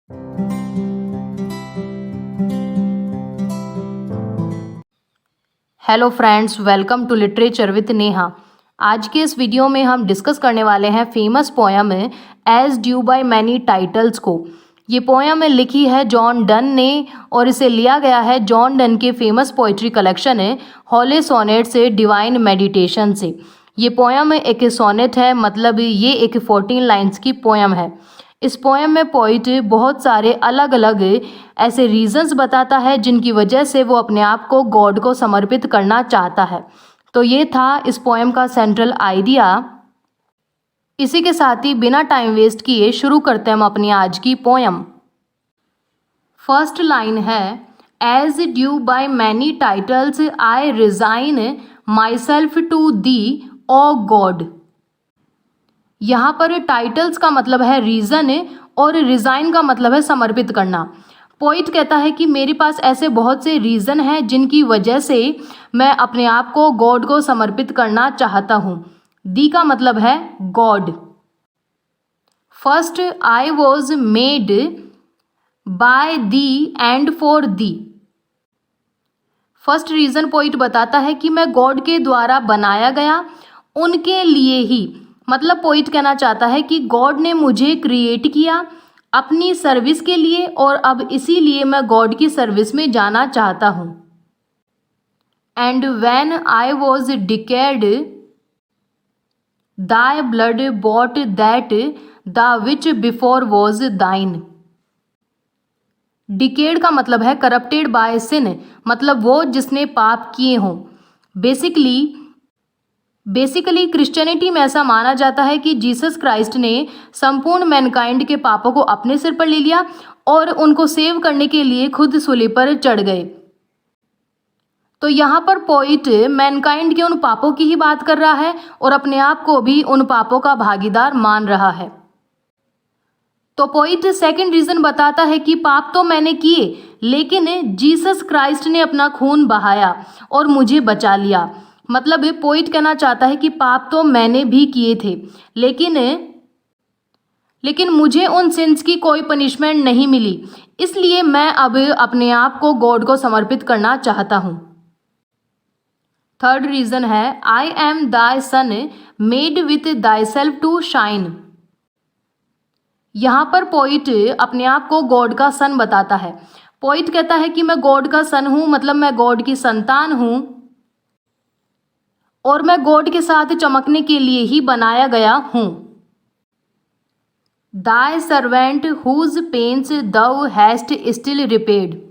Hello friends, welcome to literature with Neha. आज के इस वीडियो में हम डिस्कस करने वाले हैं famous poem as due by many titles को। ये पोयम लिखी है जॉन डन ने और इसे लिया गया है जॉन डन के famous poetry collection holy sonnet से डिवाइन मेडिटेशन से। ये पोयम एक सोनेट है, मतलब ये एक 14 लाइन्स की पोयम है। इस पोयम में पोइट बहुत सारे अलग अलग ऐसे रीजंस बताता है जिनकी वजह से वो अपने आप को गॉड को समर्पित करना चाहता है। तो ये था इस पोयम का सेंट्रल आइडिया। इसी के साथ ही बिना टाइम वेस्ट किए शुरू करते हैं हम अपनी आज की पोयम। फर्स्ट लाइन है, as due by many titles I resign myself to thee O God. यहाँ पर टाइटल्स का मतलब है रीज़न और रिज़ाइन का मतलब है समर्पित करना। पोइट कहता है कि मेरे पास ऐसे बहुत से रीज़न हैं जिनकी वजह से मैं अपने आप को गॉड को समर्पित करना चाहता हूँ। दी का मतलब है God. First, I was made by the and for the. First reason poet बताता है कि मैं गॉड के द्वारा बनाया गया, उनके लिए ही। मतलब पोइट कहना चाहता है कि गॉड ने मुझे क्रिएट किया अपनी सर्विस के लिए और अब इसीलिए मैं गॉड की सर्विस में जाना चाहता हूँ। And when I was decade Dai blood bought that the which before was दाइन। डिकेड का मतलब है करप्टेड बाय सिन, मतलब वो जिसने पाप किए हों। बेसिकली क्रिश्चियनिटी में ऐसा माना जाता है कि जीसस क्राइस्ट ने संपूर्ण मैनकाइंड के पापों को अपने सिर पर ले लिया और उनको सेव करने के लिए खुद सूली पर चढ़ गए। तो यहाँ पर पोइट मैनकाइंड के उन पापों की ही बात कर रहा है और अपने आप को भी उन पापों का भागीदार मान रहा है। तो पोइट सेकंड रीजन बताता है कि पाप तो मैंने किए, लेकिन जीसस क्राइस्ट ने अपना खून बहाया और मुझे बचा लिया। मतलब पोइट कहना चाहता है कि पाप तो मैंने भी किए थे, लेकिन मुझे उन सिंस की कोई पनिशमेंट नहीं मिली, इसलिए मैं अब अपने आप को गॉड को समर्पित करना चाहता हूँ। थर्ड रीजन है, I am thy son made with thyself to shine. यहाँ पर पोइट अपने आप को गॉड का सन बताता है। पोइट कहता है कि मैं गॉड का सन हूँ, मतलब मैं गॉड की संतान हूँ और मैं गॉड के साथ चमकने के लिए ही बनाया गया हूँ। Thy servant whose pains thou hast still repaid.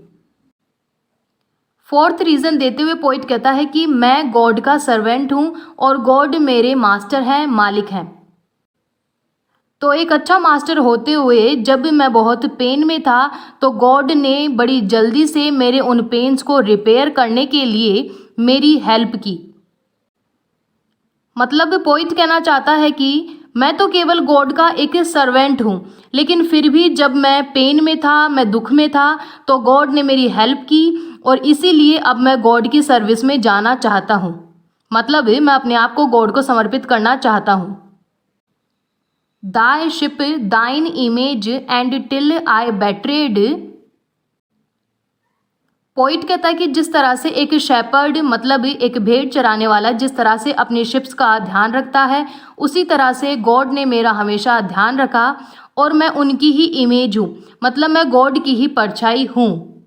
Fourth reason देते हुए पोइट कहता है कि मैं गॉड का सर्वेंट हूँ और गॉड मेरे मास्टर हैं, मालिक हैं। तो एक अच्छा मास्टर होते हुए जब मैं बहुत पेन में था तो गॉड ने बड़ी जल्दी से मेरे उन पेन्स को रिपेयर करने के लिए मेरी हेल्प की। मतलब पोइट कहना चाहता है कि मैं तो केवल गॉड का एक सर्वेंट हूँ, लेकिन फिर भी जब मैं पेन में था, मैं दुख में था, तो गॉड ने मेरी हेल्प की और इसीलिए अब मैं गॉड की सर्विस में जाना चाहता हूँ। मतलब मैं अपने आप को गॉड को समर्पित करना चाहता हूँ। Thy ship thine image and till I betrayed. Poet कहता है कि जिस तरह से एक शेपर्ड, मतलब एक भेड़ चराने वाला, जिस तरह से अपनी शिप्स का ध्यान रखता है, उसी तरह से गॉड ने मेरा हमेशा ध्यान रखा और मैं उनकी ही इमेज हूँ, मतलब मैं गॉड की ही परछाई हूँ।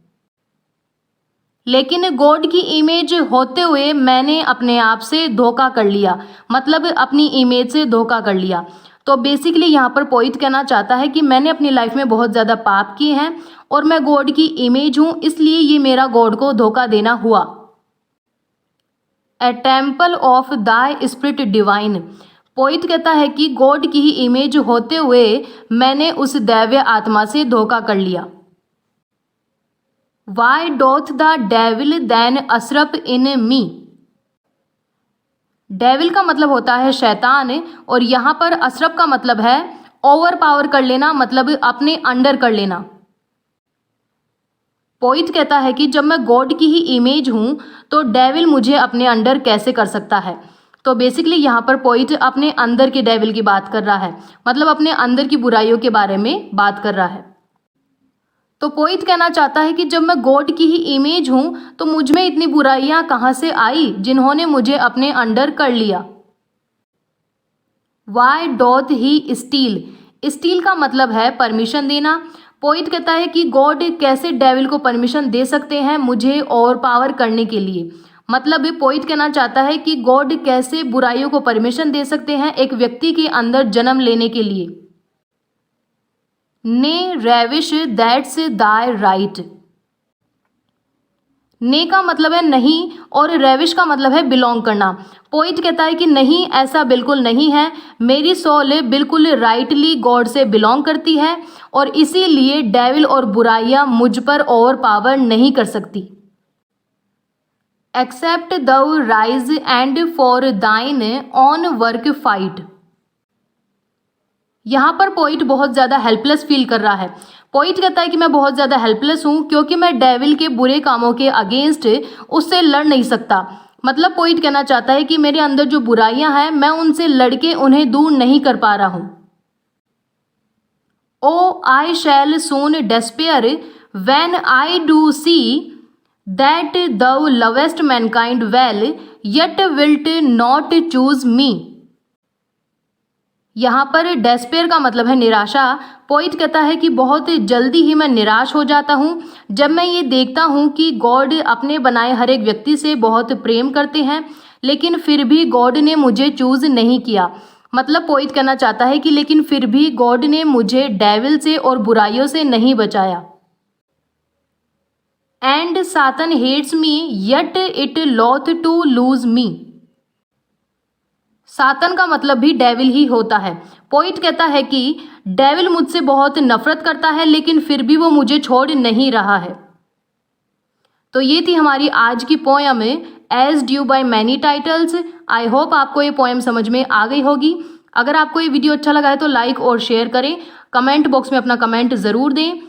लेकिन गॉड की इमेज होते हुए मैंने अपने आप से धोखा कर लिया, मतलब अपनी इमेज से धोखा कर लिया। तो बेसिकली यहाँ पर पोइट कहना चाहता है कि मैंने अपनी लाइफ में बहुत ज़्यादा पाप किए हैं और मैं गॉड की इमेज हूँ, इसलिए ये मेरा गॉड को धोखा देना हुआ। ए temple of thy spirit divine. Poet कहता है कि गॉड की ही इमेज होते हुए मैंने उस दैव्य आत्मा से धोखा कर लिया। Why doth the devil then usurp in me. Devil का मतलब होता है शैतान और यहाँ पर असरप का मतलब है ओवर पावर कर लेना, मतलब अपने अंडर कर लेना। पोइट कहता है कि जब मैं गॉड की ही इमेज हूँ तो डेविल मुझे अपने अंडर कैसे कर सकता है। तो बेसिकली यहाँ पर पोइट अपने अंदर के डेविल की बात कर रहा है, मतलब अपने अंदर की बुराइयों के बारे में बात कर रहा है। तो पोइट कहना चाहता है कि जब मैं गॉड की ही इमेज हूँ तो मुझ में इतनी बुराइयाँ कहाँ से आई जिन्होंने मुझे अपने अंडर कर लिया। वाई डोथ ही स्टील, स्टील का मतलब है परमिशन देना। पोइट कहता है कि गॉड कैसे डेविल को परमिशन दे सकते हैं मुझे और पावर करने के लिए। मतलब पोइट कहना चाहता है कि गॉड कैसे बुराइयों को परमिशन दे सकते हैं एक व्यक्ति के अंदर जन्म लेने के लिए। ने रेविश दैट्स दाय राइट, ने का मतलब है नहीं और रेविश का मतलब है बिलोंग करना। पोइट कहता है कि नहीं, ऐसा बिल्कुल नहीं है, मेरी सोल बिल्कुल राइटली गॉड से बिलोंग करती है और इसीलिए डेविल और बुराइयां मुझ पर ओवर पावर नहीं कर सकती। एक्सेप्ट दउ राइज एंड फॉर दाइन ऑन वर्क फाइट, यहाँ पर पोइट बहुत ज़्यादा हेल्पलेस फील कर रहा है। पोइट कहता है कि मैं बहुत ज़्यादा हेल्पलेस हूँ क्योंकि मैं डेविल के बुरे कामों के अगेंस्ट उससे लड़ नहीं सकता। मतलब पोइट कहना चाहता है कि मेरे अंदर जो बुराइयां हैं मैं उनसे लड़के उन्हें दूर नहीं कर पा रहा हूँ। O I shall soon despair when I do see that thou lovest mankind well yet wilt not choose me. यहाँ पर डेस्पेयर का मतलब है निराशा। पोइट कहता है कि बहुत जल्दी ही मैं निराश हो जाता हूँ जब मैं ये देखता हूँ कि गॉड अपने बनाए हर एक व्यक्ति से बहुत प्रेम करते हैं लेकिन फिर भी गॉड ने मुझे चूज नहीं किया। मतलब पोइट कहना चाहता है कि लेकिन फिर भी गॉड ने मुझे डेविल से और बुराइयों से नहीं बचाया। And Satan hates me yet it loath to lose me, Satan का मतलब भी डेविल ही होता है। पोइट कहता है कि डेविल मुझसे बहुत नफरत करता है लेकिन फिर भी वो मुझे छोड़ नहीं रहा है। तो ये थी हमारी आज की poem as due by many titles. I hope आपको ये पोयम समझ में आ गई होगी। अगर आपको ये वीडियो अच्छा लगा है तो लाइक और शेयर करें, कमेंट बॉक्स में अपना कमेंट ज़रूर दें।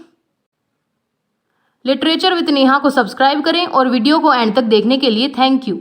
लिटरेचर विद नेहा को सब्सक्राइब करें और वीडियो को एंड तक देखने के लिए थैंक यू।